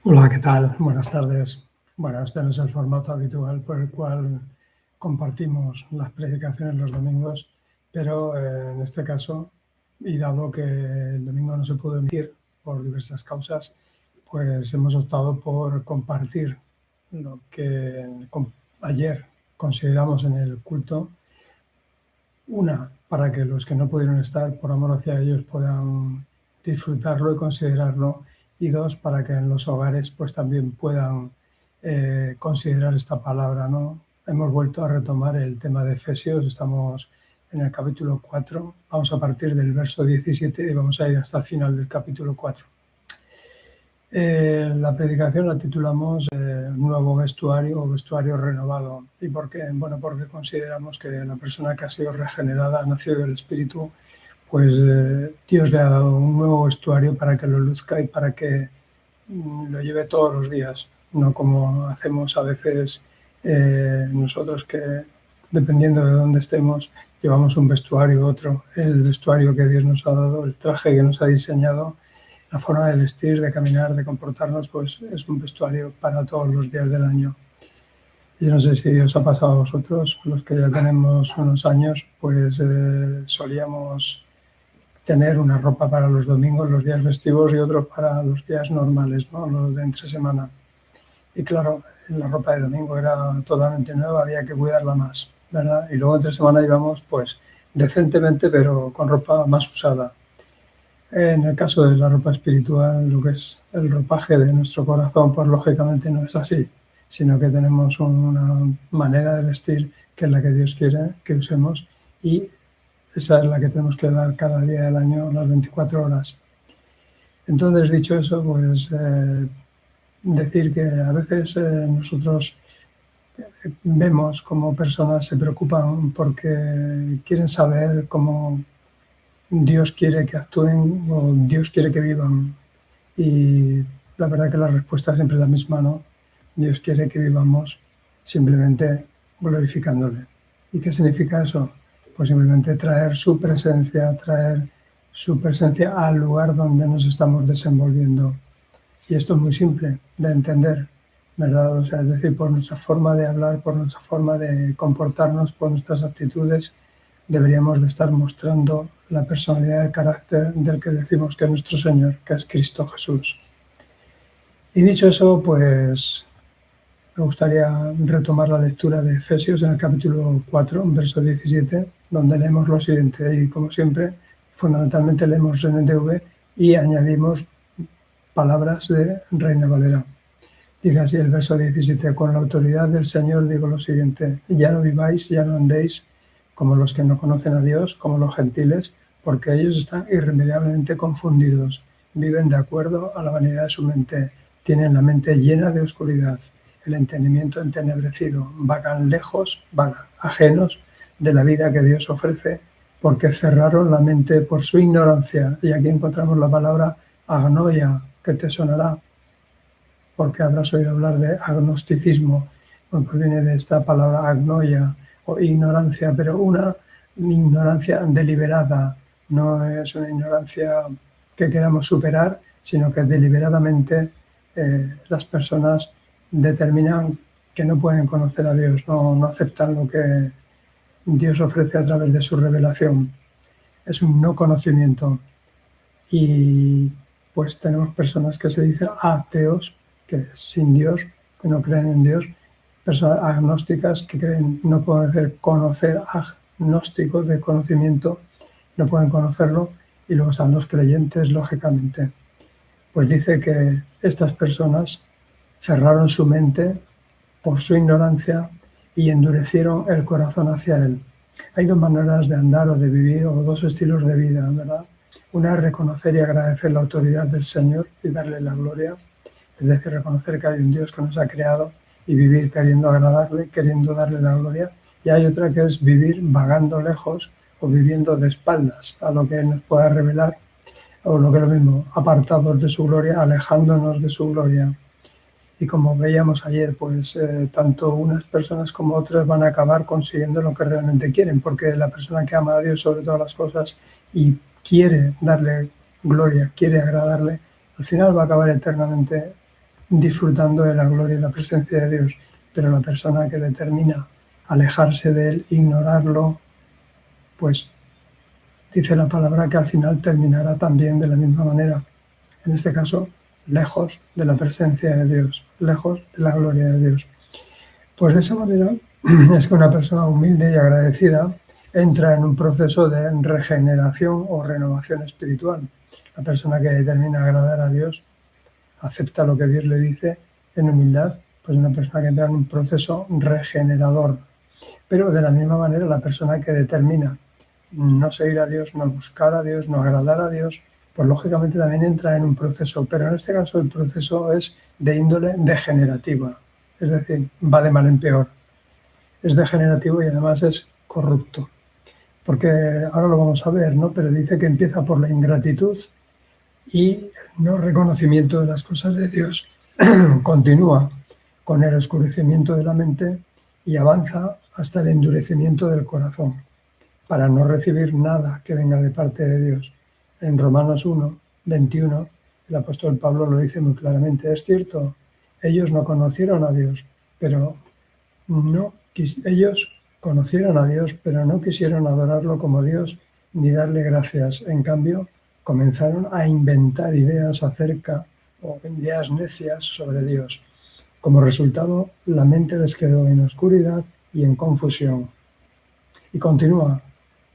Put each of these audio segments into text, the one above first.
Hola, ¿qué tal? Buenas tardes. Bueno, este no es el formato habitual por el cual compartimos las predicaciones los domingos, pero en este caso, y dado que el domingo no se pudo emitir por diversas causas, pues hemos optado por compartir lo que ayer consideramos en el culto. Una, para que los que no pudieron estar, por amor hacia ellos, puedan disfrutarlo y considerarlo. Y dos, para que en los hogares pues también puedan considerar esta palabra, ¿no? Hemos vuelto a retomar el tema de Efesios, estamos en el capítulo 4, vamos a partir del verso 17 y vamos a ir hasta el final del capítulo 4. La predicación la titulamos Nuevo vestuario o vestuario renovado. ¿Y por qué? Bueno, porque consideramos que la persona que ha sido regenerada, ha nacido del Espíritu, pues Dios le ha dado un nuevo vestuario para que lo luzca y para que lo lleve todos los días, no como hacemos a veces nosotros, que dependiendo de dónde estemos llevamos un vestuario u otro. El vestuario que Dios nos ha dado, el traje que nos ha diseñado, la forma de vestir, de caminar, de comportarnos, pues es un vestuario para todos los días del año. Yo no sé si os ha pasado a vosotros, los que ya tenemos unos años, pues solíamos tener una ropa para los domingos, los días festivos, y otro para los días normales, ¿no? Los de entre semana. Y claro, la ropa de domingo era totalmente nueva, había que cuidarla más, ¿verdad? Y luego entre semana íbamos pues decentemente, pero con ropa más usada. En el caso de la ropa espiritual, lo que es el ropaje de nuestro corazón, pues lógicamente no es así, sino que tenemos una manera de vestir que es la que Dios quiere que usemos, y esa es la que tenemos que dar cada día del año, las 24 horas. Entonces, dicho eso, pues decir que a veces nosotros vemos cómo personas se preocupan porque quieren saber cómo Dios quiere que actúen o Dios quiere que vivan. Y la verdad que la respuesta es siempre la misma, ¿no? Dios quiere que vivamos simplemente glorificándole. ¿Y qué significa eso? Pues simplemente traer su presencia al lugar donde nos estamos desenvolviendo. Y esto es muy simple de entender, ¿verdad? O sea, es decir, por nuestra forma de hablar, por nuestra forma de comportarnos, por nuestras actitudes, deberíamos de estar mostrando la personalidad de carácter del que decimos que es nuestro Señor, que es Cristo Jesús. Y dicho eso, pues me gustaría retomar la lectura de Efesios en el capítulo 4, verso 17, donde leemos lo siguiente. Y como siempre, fundamentalmente leemos en NTV y añadimos palabras de Reina Valera. Dice así el verso 17: con la autoridad del Señor digo lo siguiente: ya no viváis, ya no andéis como los que no conocen a Dios, como los gentiles, porque ellos están irremediablemente confundidos, viven de acuerdo a la vanidad de su mente, tienen la mente llena de oscuridad, el entendimiento entenebrecido, vagan ajenos de la vida que Dios ofrece, porque cerraron la mente por su ignorancia. Y aquí encontramos la palabra agnoia, que te sonará, porque habrás oído hablar de agnosticismo. Bueno, pues viene de esta palabra agnoia o ignorancia, pero una ignorancia deliberada, no es una ignorancia que queramos superar, sino que deliberadamente las personas determinan que no pueden conocer a Dios, no aceptan lo que Dios ofrece a través de su revelación. Es un no conocimiento. Y pues tenemos personas que se dicen ateos, que sin Dios, que no creen en Dios, personas agnósticas que creen no pueden conocer, agnósticos de conocimiento, no pueden conocerlo, y luego están los creyentes, lógicamente. Pues dice que estas personas cerraron su mente por su ignorancia y endurecieron el corazón hacia Él. Hay dos maneras de andar o de vivir, o dos estilos de vida, ¿verdad? Una es reconocer y agradecer la autoridad del Señor y darle la gloria, es decir, reconocer que hay un Dios que nos ha creado y vivir queriendo agradarle, queriendo darle la gloria. Y hay otra que es vivir vagando lejos o viviendo de espaldas a lo que Él nos pueda revelar, o lo que es lo mismo, apartados de su gloria, alejándonos de su gloria. Y como veíamos ayer, pues tanto unas personas como otras van a acabar consiguiendo lo que realmente quieren, porque la persona que ama a Dios sobre todas las cosas y quiere darle gloria, quiere agradarle, al final va a acabar eternamente disfrutando de la gloria y la presencia de Dios. Pero la persona que determina alejarse de Él, ignorarlo, pues dice la palabra que al final terminará también de la misma manera. En este caso, lejos de la presencia de Dios, lejos de la gloria de Dios. Pues de esa manera es que una persona humilde y agradecida entra en un proceso de regeneración o renovación espiritual. La persona que determina agradar a Dios, acepta lo que Dios le dice en humildad, pues una persona que entra en un proceso regenerador. Pero de la misma manera la persona que determina no seguir a Dios, no buscar a Dios, no agradar a Dios, pues lógicamente también entra en un proceso, pero en este caso el proceso es de índole degenerativa, es decir, va de mal en peor. Es degenerativo y además es corrupto, porque ahora lo vamos a ver, ¿no? Pero dice que empieza por la ingratitud y el no reconocimiento de las cosas de Dios continúa con el oscurecimiento de la mente y avanza hasta el endurecimiento del corazón, para no recibir nada que venga de parte de Dios. En Romanos 1, 21, el apóstol Pablo lo dice muy claramente. Es cierto, ellos no conocieron a Dios, pero ellos conocieron a Dios, pero no quisieron adorarlo como Dios ni darle gracias. En cambio, comenzaron a inventar ideas o ideas necias sobre Dios. Como resultado, la mente les quedó en oscuridad y en confusión. Y continúa,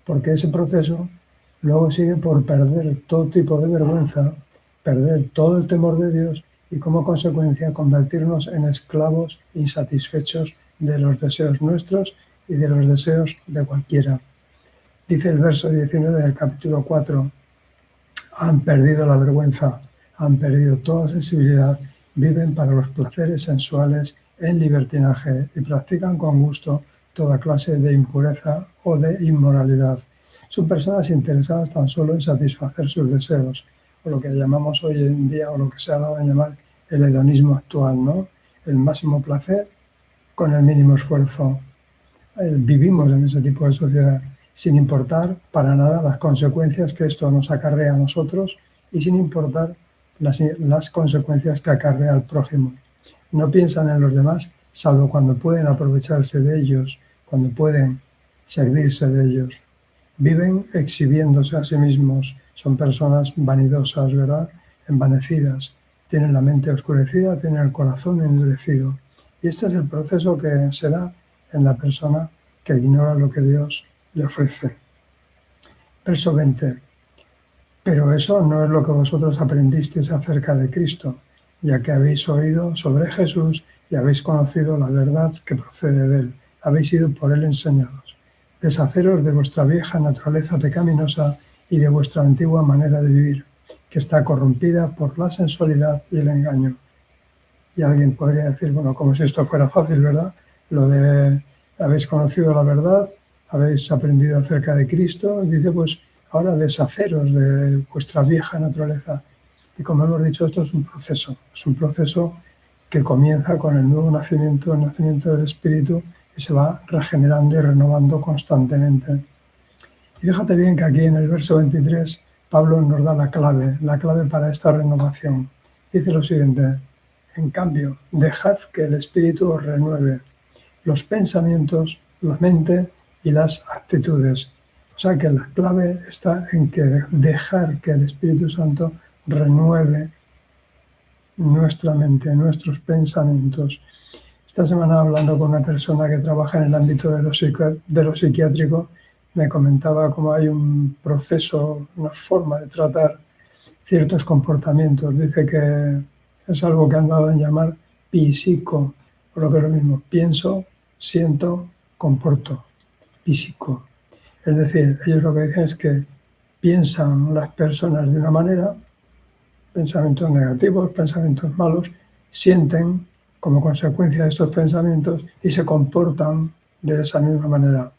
porque ese proceso luego sigue por perder todo tipo de vergüenza, perder todo el temor de Dios y como consecuencia convertirnos en esclavos insatisfechos de los deseos nuestros y de los deseos de cualquiera. Dice el verso 19 del capítulo 4, han perdido la vergüenza, han perdido toda sensibilidad, viven para los placeres sensuales en libertinaje y practican con gusto toda clase de impureza o de inmoralidad. Son personas interesadas tan solo en satisfacer sus deseos, o lo que llamamos hoy en día, o lo que se ha dado a llamar el hedonismo actual, ¿no? El máximo placer con el mínimo esfuerzo. Vivimos en ese tipo de sociedad, sin importar para nada las consecuencias que esto nos acarrea a nosotros y sin importar las consecuencias que acarrea al prójimo. No piensan en los demás, salvo cuando pueden aprovecharse de ellos, cuando pueden servirse de ellos. Viven exhibiéndose a sí mismos, son personas vanidosas, ¿verdad? Envanecidas, tienen la mente oscurecida, tienen el corazón endurecido. Y este es el proceso que se da en la persona que ignora lo que Dios le ofrece. Verso 20. Pero eso no es lo que vosotros aprendisteis acerca de Cristo, ya que habéis oído sobre Jesús y habéis conocido la verdad que procede de Él. Habéis sido por Él enseñados. Deshaceros de vuestra vieja naturaleza pecaminosa y de vuestra antigua manera de vivir, que está corrompida por la sensualidad y el engaño. Y alguien podría decir, bueno, como si esto fuera fácil, ¿verdad? Lo de habéis conocido la verdad, habéis aprendido acerca de Cristo, dice, pues ahora deshaceros de vuestra vieja naturaleza. Y como hemos dicho, esto es un proceso que comienza con el nuevo nacimiento, el nacimiento del Espíritu, y se va regenerando y renovando constantemente. Y fíjate bien que aquí en el verso 23 Pablo nos da la clave para esta renovación. Dice lo siguiente: en cambio, dejad que el Espíritu os renueve los pensamientos, la mente y las actitudes. O sea que la clave está en que dejar que el Espíritu Santo renueve nuestra mente, nuestros pensamientos. Esta semana, hablando con una persona que trabaja en el ámbito de lo psiquiátrico, me comentaba cómo hay un proceso, una forma de tratar ciertos comportamientos. Dice que es algo que han dado en llamar psico, o lo que es lo mismo, pienso, siento, comporto, psico. Es decir, ellos lo que dicen es que piensan las personas de una manera, pensamientos negativos, pensamientos malos, sienten como consecuencia de estos pensamientos y se comportan de esa misma manera.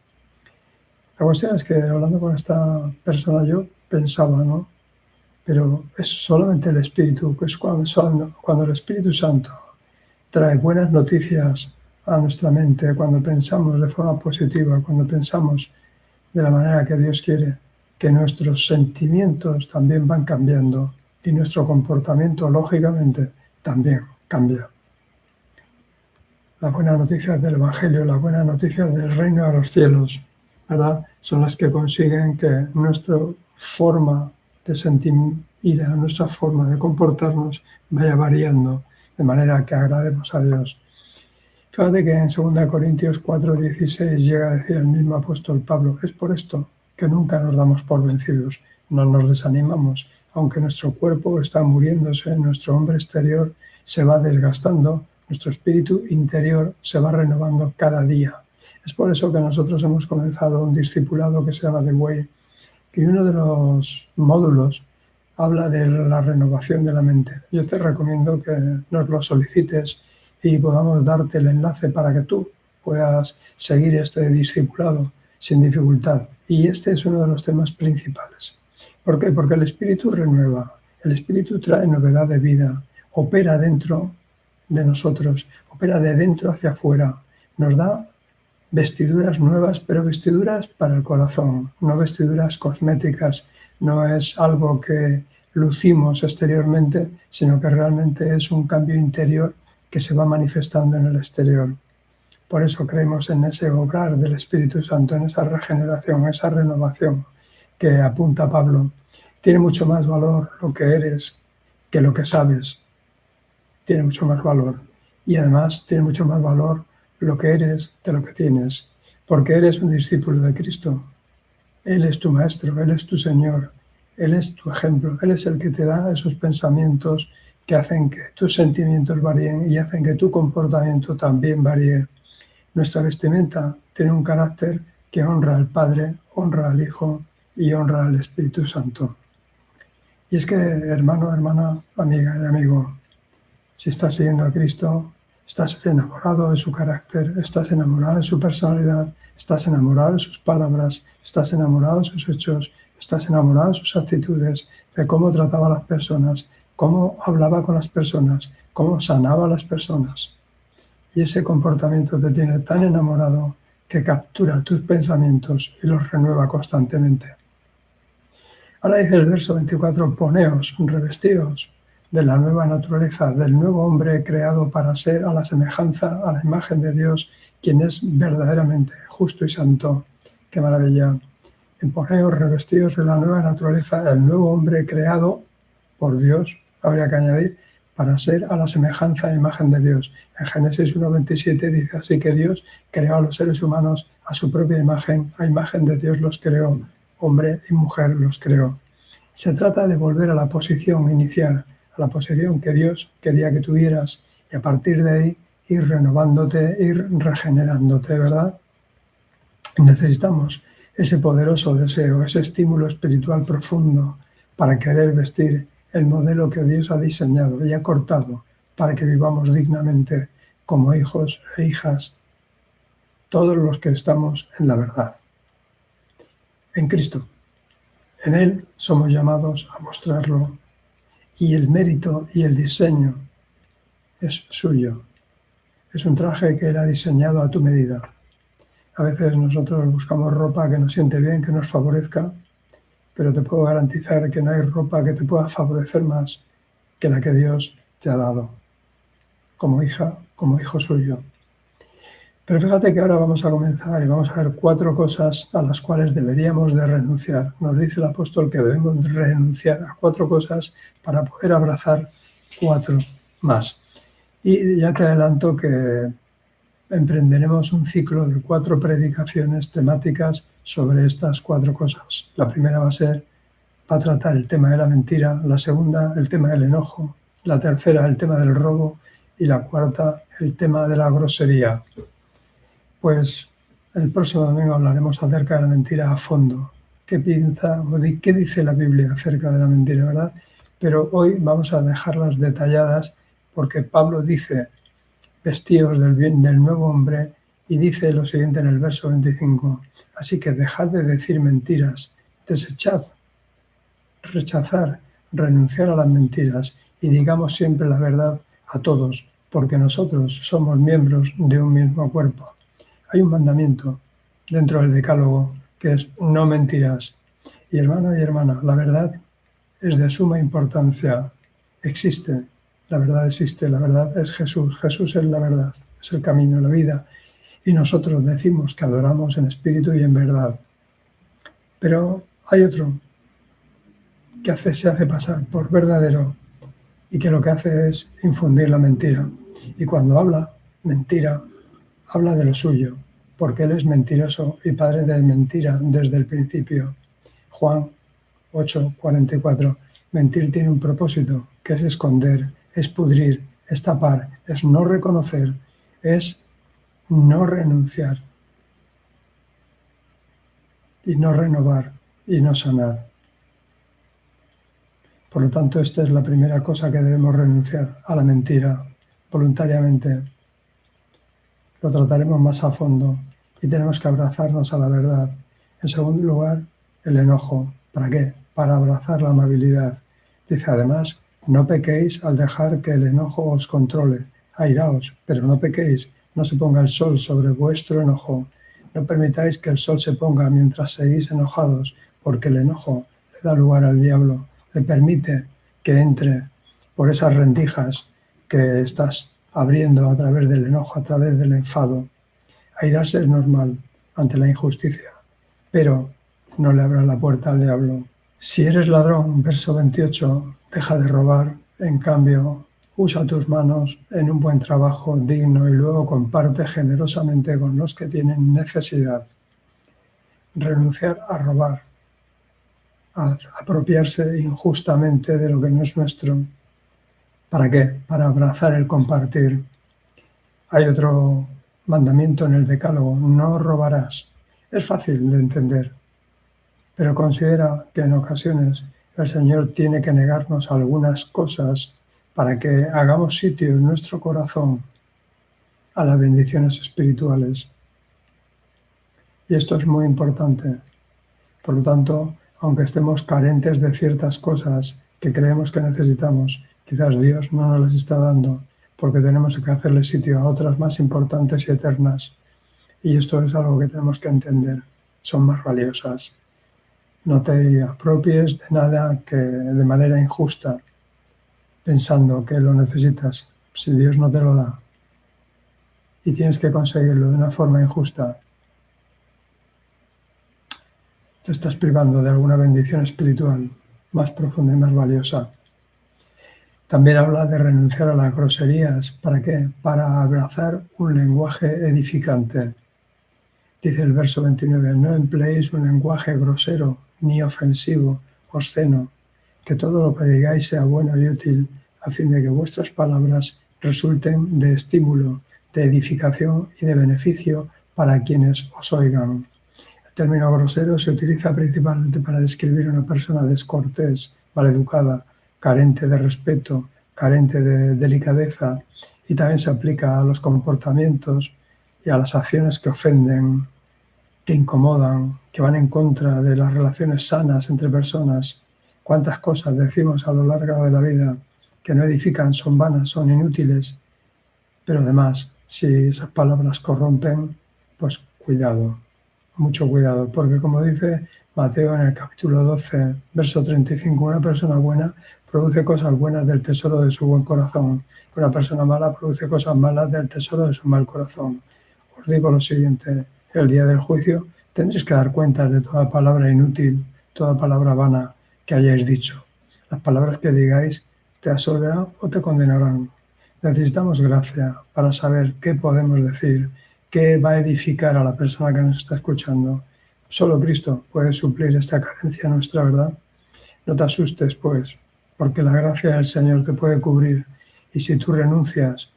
La cuestión es que hablando con esta persona yo pensaba, ¿no? Pero es solamente el Espíritu, pues cuando el Espíritu Santo trae buenas noticias a nuestra mente, cuando pensamos de forma positiva, cuando pensamos de la manera que Dios quiere, que nuestros sentimientos también van cambiando y nuestro comportamiento, lógicamente, también. cambia. Las buenas noticias del Evangelio, las buenas noticias del reino de los cielos, ¿verdad? Son las que consiguen que nuestra forma de sentir ira, nuestra forma de comportarnos vaya variando de manera que agrademos a Dios. Fíjate que en 2 Corintios 4:16 llega a decir el mismo apóstol Pablo: es por esto que nunca nos damos por vencidos, no nos desanimamos, aunque nuestro cuerpo está muriéndose, nuestro hombre exterior se va desgastando, nuestro espíritu interior se va renovando cada día. Es por eso que nosotros hemos comenzado un discipulado que se llama The Way, y uno de los módulos habla de la renovación de la mente. Yo te recomiendo que nos lo solicites y podamos darte el enlace para que tú puedas seguir este discipulado sin dificultad. Y este es uno de los temas principales. ¿Por qué? Porque el Espíritu renueva, el Espíritu trae novedad de vida, opera dentro de nosotros, opera de dentro hacia afuera, nos da vestiduras nuevas, pero vestiduras para el corazón, no vestiduras cosméticas, no es algo que lucimos exteriormente, sino que realmente es un cambio interior que se va manifestando en el exterior. Por eso creemos en ese obrar del Espíritu Santo, en esa regeneración, esa renovación que apunta Pablo. Tiene mucho más valor lo que eres que lo que sabes. Tiene mucho más valor. Y además tiene mucho más valor lo que eres que lo que tienes, porque eres un discípulo de Cristo. Él es tu maestro, Él es tu Señor, Él es tu ejemplo, Él es el que te da esos pensamientos que hacen que tus sentimientos varíen y hacen que tu comportamiento también varíe. Nuestra vestimenta tiene un carácter que honra al Padre, honra al Hijo y honra al Espíritu Santo. Y es que, hermano, hermana, amiga y amigo, si estás siguiendo a Cristo, estás enamorado de su carácter, estás enamorado de su personalidad, estás enamorado de sus palabras, estás enamorado de sus hechos, estás enamorado de sus actitudes, de cómo trataba a las personas, cómo hablaba con las personas, cómo sanaba a las personas. Y ese comportamiento te tiene tan enamorado que captura tus pensamientos y los renueva constantemente. Ahora dice el verso 24: poneos, revestíos de la nueva naturaleza, del nuevo hombre creado para ser a la semejanza, a la imagen de Dios, quien es verdaderamente justo y santo. ¡Qué maravilla! Poneos, revestidos de la nueva naturaleza, el nuevo hombre creado por Dios, habría que añadir, para ser a la semejanza e imagen de Dios. En Génesis 1:27 dice así que Dios creó a los seres humanos a su propia imagen, a imagen de Dios los creó, hombre y mujer los creó. Se trata de volver a la posición inicial, a la posición que Dios quería que tuvieras, y a partir de ahí ir renovándote, ir regenerándote, ¿verdad? Necesitamos ese poderoso deseo, ese estímulo espiritual profundo para querer vestir el modelo que Dios ha diseñado y ha cortado para que vivamos dignamente como hijos e hijas, todos los que estamos en la verdad. En Cristo. En Él somos llamados a mostrarlo, y el mérito y el diseño es suyo. Es un traje que Él ha diseñado a tu medida. A veces nosotros buscamos ropa que nos siente bien, que nos favorezca, pero te puedo garantizar que no hay ropa que te pueda favorecer más que la que Dios te ha dado, como hija, como hijo suyo. Pero fíjate que ahora vamos a comenzar y vamos a ver 4 cosas a las cuales deberíamos de renunciar. Nos dice el apóstol que debemos de renunciar a 4 cosas para poder abrazar 4 más. Y ya te adelanto que emprenderemos un ciclo de 4 predicaciones temáticas sobre estas 4 cosas. La primera va a tratar el tema de la mentira, la segunda el tema del enojo, la tercera el tema del robo y la cuarta el tema de la grosería. Pues el próximo domingo hablaremos acerca de la mentira a fondo. ¿Qué dice la Biblia acerca de la mentira, verdad? Pero hoy vamos a dejarlas detalladas porque Pablo dice: vestíos del nuevo hombre, y dice lo siguiente en el verso 25: así que dejad de decir mentiras, desechad, rechazar, renunciar a las mentiras y digamos siempre la verdad a todos, porque nosotros somos miembros de un mismo cuerpo. Hay un mandamiento dentro del decálogo que es: no mentirás. Y hermano y hermana, la verdad es de suma importancia. Existe La verdad existe, la verdad es Jesús. Jesús es la verdad, es el camino, la vida. Y nosotros decimos que adoramos en espíritu y en verdad. Pero hay otro que se hace pasar por verdadero y que lo que hace es infundir la mentira. Y cuando habla mentira, habla de lo suyo, porque él es mentiroso y padre de mentira desde el principio. Juan 8:44. Mentir tiene un propósito, que es esconder, es pudrir, es tapar, es no reconocer, es no renunciar y no renovar y no sanar. Por lo tanto, esta es la primera cosa que debemos renunciar, a la mentira, voluntariamente. Lo trataremos más a fondo y tenemos que abrazarnos a la verdad. En segundo lugar, el enojo. ¿Para qué? Para abrazar la amabilidad. Dice además, no pequéis al dejar que el enojo os controle. Airaos, pero no pequéis. No se ponga el sol sobre vuestro enojo. No permitáis que el sol se ponga mientras seguís enojados, porque el enojo le da lugar al diablo. Le permite que entre por esas rendijas que estás abriendo a través del enojo, a través del enfado. Airarse es normal ante la injusticia, pero no le abras la puerta al diablo. Si eres ladrón, verso 28, deja de robar, en cambio, usa tus manos en un buen trabajo digno y luego comparte generosamente con los que tienen necesidad. Renunciar a robar, a apropiarse injustamente de lo que no es nuestro. ¿Para qué? Para abrazar el compartir. Hay otro mandamiento en el Decálogo, no robarás. Es fácil de entender, pero considera que en ocasiones el Señor tiene que negarnos algunas cosas para que hagamos sitio en nuestro corazón a las bendiciones espirituales. Y esto es muy importante. Por lo tanto, aunque estemos carentes de ciertas cosas que creemos que necesitamos, quizás Dios no nos las está dando porque tenemos que hacerle sitio a otras más importantes y eternas. Y esto es algo que tenemos que entender. Son más valiosas. No te apropies de nada que de manera injusta, pensando que lo necesitas, si Dios no te lo da. Y tienes que conseguirlo de una forma injusta. Te estás privando de alguna bendición espiritual más profunda y más valiosa. También habla de renunciar a las groserías. ¿Para qué? Para abrazar un lenguaje edificante. Dice el verso 29, no empleéis un lenguaje grosero ni ofensivo, obsceno, que todo lo que digáis sea bueno y útil, a fin de que vuestras palabras resulten de estímulo, de edificación y de beneficio para quienes os oigan. El término grosero se utiliza principalmente para describir a una persona descortés, maleducada, carente de respeto, carente de delicadeza, y también se aplica a los comportamientos y a las acciones que ofenden, que incomodan, que van en contra de las relaciones sanas entre personas. ¿Cuántas cosas decimos a lo largo de la vida que no edifican, son vanas, son inútiles? Pero además, si esas palabras corrompen, pues cuidado, mucho cuidado, porque como dice Mateo en el capítulo 12, verso 35, una persona buena produce cosas buenas del tesoro de su buen corazón, una persona mala produce cosas malas del tesoro de su mal corazón. Os digo lo siguiente, el día del juicio tendréis que dar cuenta de toda palabra inútil, toda palabra vana que hayáis dicho. Las palabras que digáis te absolverán o te condenarán. Necesitamos gracia para saber qué podemos decir, qué va a edificar a la persona que nos está escuchando. Solo Cristo puede suplir esta carencia nuestra, ¿verdad? No te asustes, pues, porque la gracia del Señor te puede cubrir. Y si tú renuncias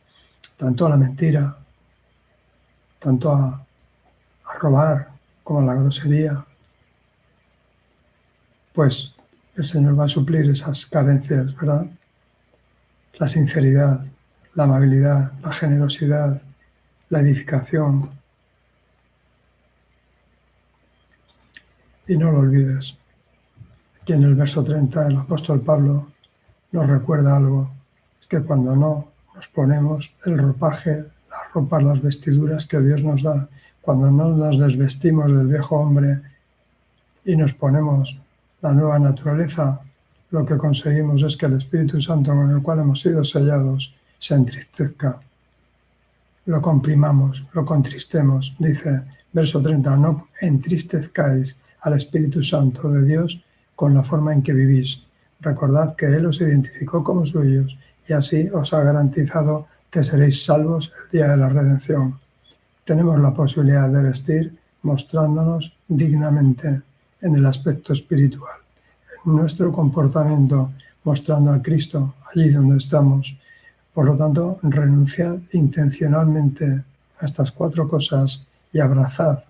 tanto a la mentira, tanto a robar como a la grosería, pues el Señor va a suplir esas carencias, ¿verdad? La sinceridad, la amabilidad, la generosidad, la edificación. Y no lo olvides. Aquí en el verso 30 el apóstol Pablo nos recuerda algo. Es que cuando no nos ponemos el ropaje, las ropas, las vestiduras que Dios nos da, cuando no nos desvestimos del viejo hombre y nos ponemos la nueva naturaleza, lo que conseguimos es que el Espíritu Santo con el cual hemos sido sellados se entristezca. Lo comprimamos, lo contristemos. Dice, verso 30, no entristezcáis al Espíritu Santo de Dios con la forma en que vivís. Recordad que Él os identificó como suyos y así os ha garantizado que seréis salvos el día de la redención. Tenemos la posibilidad de vestir mostrándonos dignamente en el aspecto espiritual, en nuestro comportamiento, mostrando a Cristo allí donde estamos. Por lo tanto, renunciad intencionalmente a estas 4 cosas y abrazad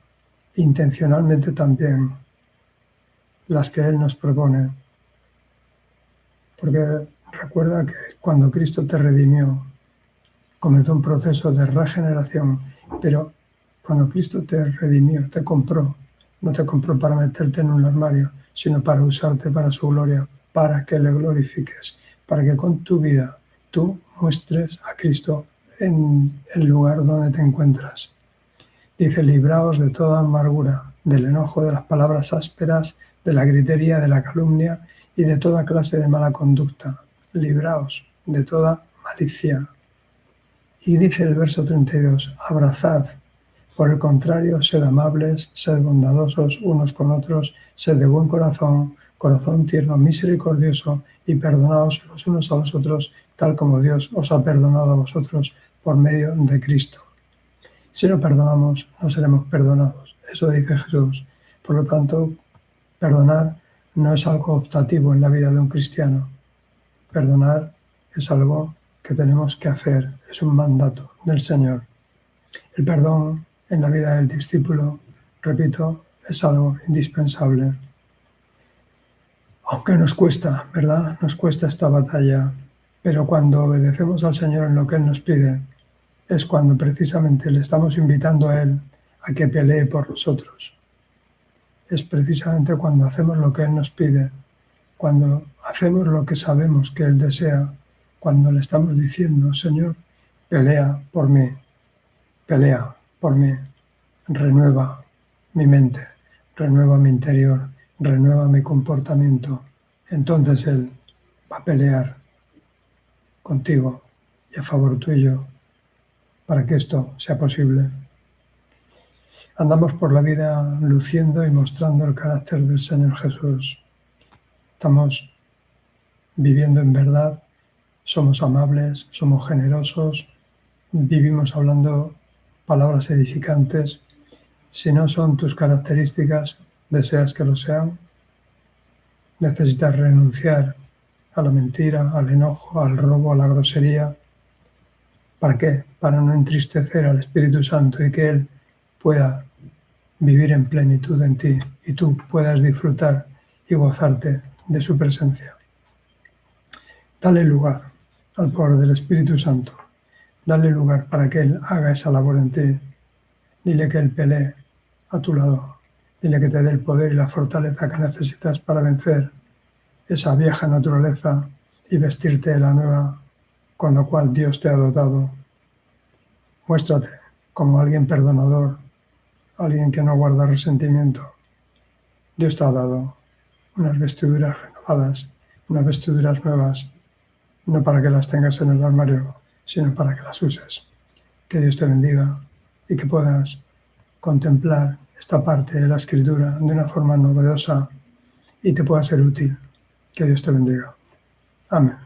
intencionalmente también las que Él nos propone. Porque recuerda que cuando Cristo te redimió, comenzó un proceso de regeneración, pero cuando Cristo te redimió, te compró, no te compró para meterte en un armario, sino para usarte para su gloria, para que le glorifiques, para que con tu vida tú muestres a Cristo en el lugar donde te encuentras. Dice, libraos de toda amargura, del enojo, de las palabras ásperas, de la gritería, de la calumnia y de toda clase de mala conducta. Libraos de toda malicia. Y dice el verso 32, abrazad. Por el contrario, sed amables, sed bondadosos unos con otros, sed de buen corazón, corazón tierno, misericordioso, y perdonaos los unos a los otros, tal como Dios os ha perdonado a vosotros por medio de Cristo. Si no perdonamos, no seremos perdonados. Eso dice Jesús. Por lo tanto, perdonar no es algo optativo en la vida de un cristiano. Perdonar es algo que tenemos que hacer, es un mandato del Señor. El perdón en la vida del discípulo, repito, es algo indispensable. Aunque nos cuesta, ¿verdad? Nos cuesta esta batalla, pero cuando obedecemos al Señor en lo que Él nos pide, es cuando precisamente le estamos invitando a Él a que pelee por nosotros. Es precisamente cuando hacemos lo que Él nos pide, cuando hacemos lo que sabemos que Él desea, cuando le estamos diciendo, Señor, pelea por mí, renueva mi mente, renueva mi interior, renueva mi comportamiento. Entonces Él va a pelear contigo y a favor tuyo para que esto sea posible. Andamos por la vida luciendo y mostrando el carácter del Señor Jesús. Estamos viviendo en verdad, somos amables, somos generosos, vivimos hablando palabras edificantes. Si no son tus características, deseas que lo sean. Necesitas renunciar a la mentira, al enojo, al robo, a la grosería. ¿Para qué? Para no entristecer al Espíritu Santo y que Él pueda vivir en plenitud en ti y tú puedas disfrutar y gozarte de su presencia. Dale lugar al poder del Espíritu Santo. Dale lugar para que Él haga esa labor en ti. Dile que Él pelee a tu lado. Dile que te dé el poder y la fortaleza que necesitas para vencer esa vieja naturaleza y vestirte de la nueva con la cual Dios te ha dotado. Muéstrate como alguien perdonador, alguien que no guarda resentimiento. Dios te ha dado unas vestiduras renovadas, unas vestiduras nuevas, no para que las tengas en el armario, sino para que las uses. Que Dios te bendiga y que puedas contemplar esta parte de la Escritura de una forma novedosa y te pueda ser útil. Que Dios te bendiga. Amén.